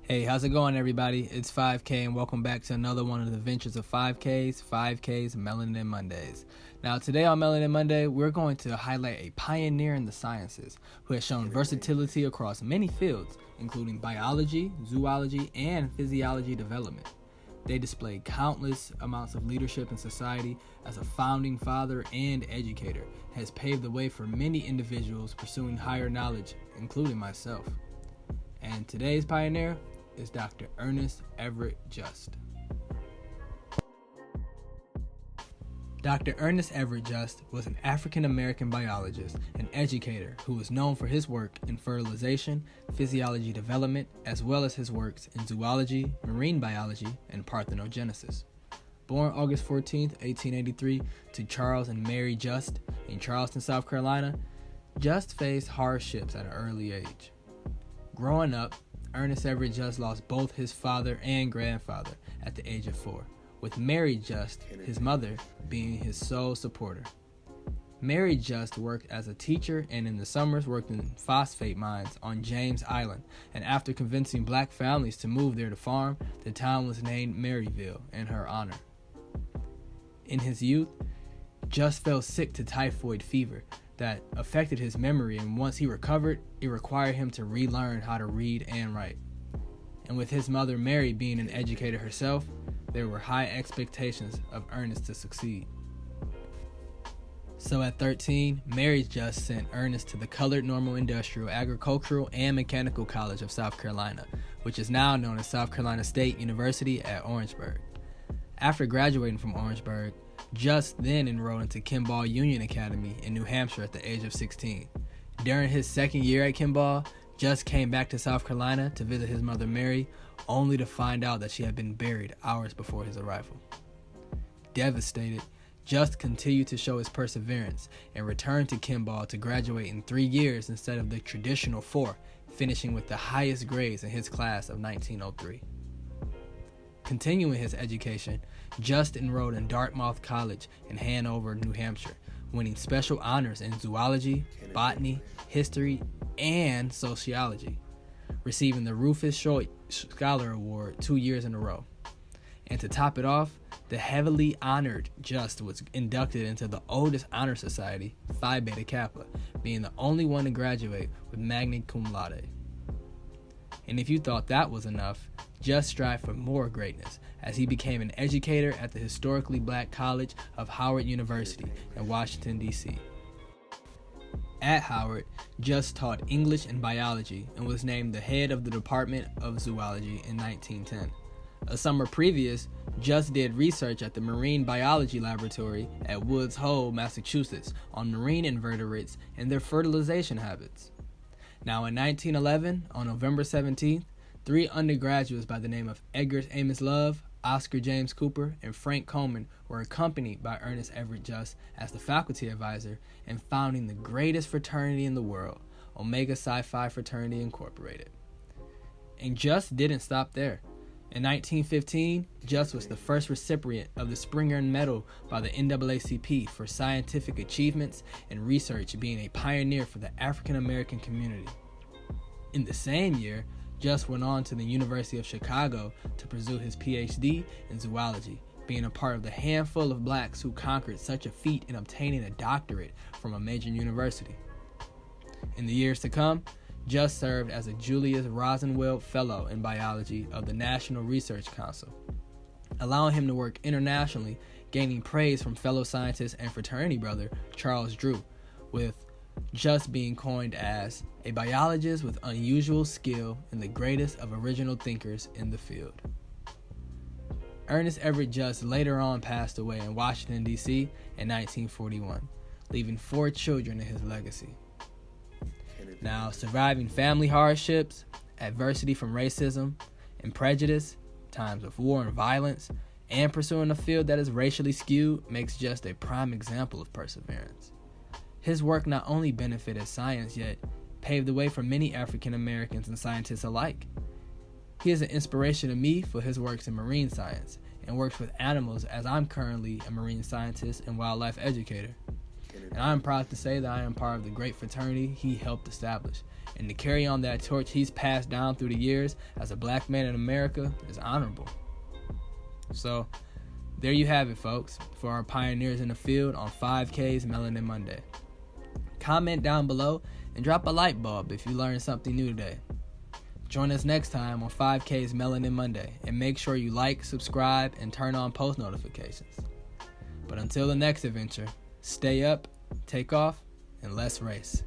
Hey, how's it going, everybody? It's 5K, and welcome back to another one of the adventures of 5K'S, Melanin Mondays. Now, today on Melanin Monday, we're going to highlight a pioneer in the sciences who has shown versatility across many fields, including biology, zoology, and physiology development. They displayed countless amounts of leadership in society as a founding father and educator, has paved the way for many individuals pursuing higher knowledge, including myself. And today's pioneer is Dr. Ernest Just. Dr. Ernest Just was an African-American biologist and educator who was known for his work in fertilization, physiology development, as well as his works in zoology, marine biology, and parthenogenesis. Born August 14, 1883, to Charles and Mary Just in Charleston, South Carolina, Just faced hardships at an early age. Growing up, Ernest Just lost both his father and grandfather at the age of 4, with Mary Just, his mother, being his sole supporter. Mary Just worked as a teacher and in the summers worked in phosphate mines on James Island, and after convincing black families to move there to farm, the town was named Maryville in her honor. In his youth, Just fell sick to typhoid fever that affected his memory, and once he recovered, it required him to relearn how to read and write. And with his mother Mary being an educator herself, there were high expectations of Ernest to succeed. So at 13, Mary Just sent Ernest to the Colored Normal Industrial, Agricultural, and Mechanical College of South Carolina, which is now known as South Carolina State University at Orangeburg. After graduating from Orangeburg, Just then enrolled into Kimball Union Academy in New Hampshire at the age of 16. During his second year at Kimball, Just came back to South Carolina to visit his mother Mary, only to find out that she had been buried hours before his arrival. Devastated, Just continued to show his perseverance and returned to Kimball to graduate in 3 years instead of the traditional 4, finishing with the highest grades in his class of 1903. Continuing his education, Just enrolled in Dartmouth College in Hanover, New Hampshire, winning special honors in zoology, botany, history, and sociology, receiving the Rufus Short Scholar Award 2 years in a row. And to top it off, the heavily honored Just was inducted into the oldest honor society, Phi Beta Kappa, being the only one to graduate with magna cum laude. And if you thought that was enough, Just strived for more greatness as he became an educator at the historically black College of Howard University in Washington, D.C. At Howard, Just taught English and biology and was named the head of the Department of Zoology in 1910. A summer previous, Just did research at the Marine Biology Laboratory at Woods Hole, Massachusetts, on marine invertebrates and their fertilization habits. Now in 1911, on November 17th, 3 undergraduates by the name of Edgar Amos Love, Oscar James Cooper, and Frank Coleman were accompanied by Ernest Just as the faculty advisor and founding the greatest fraternity in the world, Omega Psi Phi Fraternity Incorporated. And Just didn't stop there. In 1915, Just was the first recipient of the Springer Medal by the NAACP for scientific achievements and research, being a pioneer for the African American community. In the same year, Just went on to the University of Chicago to pursue his PhD in zoology, being a part of the handful of blacks who conquered such a feat in obtaining a doctorate from a major university. In the years to come, Just served as a Julius Rosenwald Fellow in Biology of the National Research Council, allowing him to work internationally, gaining praise from fellow scientist and fraternity brother Charles Drew, with Just being coined as a biologist with unusual skill and the greatest of original thinkers in the field. Ernest Just later on passed away in Washington, D.C. in 1941, leaving 4 children in his legacy. Now, surviving family hardships, adversity from racism and prejudice, times of war and violence, and pursuing a field that is racially skewed makes Just a prime example of perseverance. His work not only benefited science, yet paved the way for many African Americans and scientists alike. He is an inspiration to me for his works in marine science and works with animals, as I'm currently a marine scientist and wildlife educator. And I am proud to say that I am part of the great fraternity he helped establish. And to carry on that torch he's passed down through the years as a black man in America is honorable. So, there you have it, folks, for our pioneers in the field on 5K's Melanin Monday. Comment down below and drop a light bulb if you learned something new today. Join us next time on 5K's Melanin Monday, and make sure you like, subscribe, and turn on post notifications. But until the next adventure, stay up, take off, and let's race.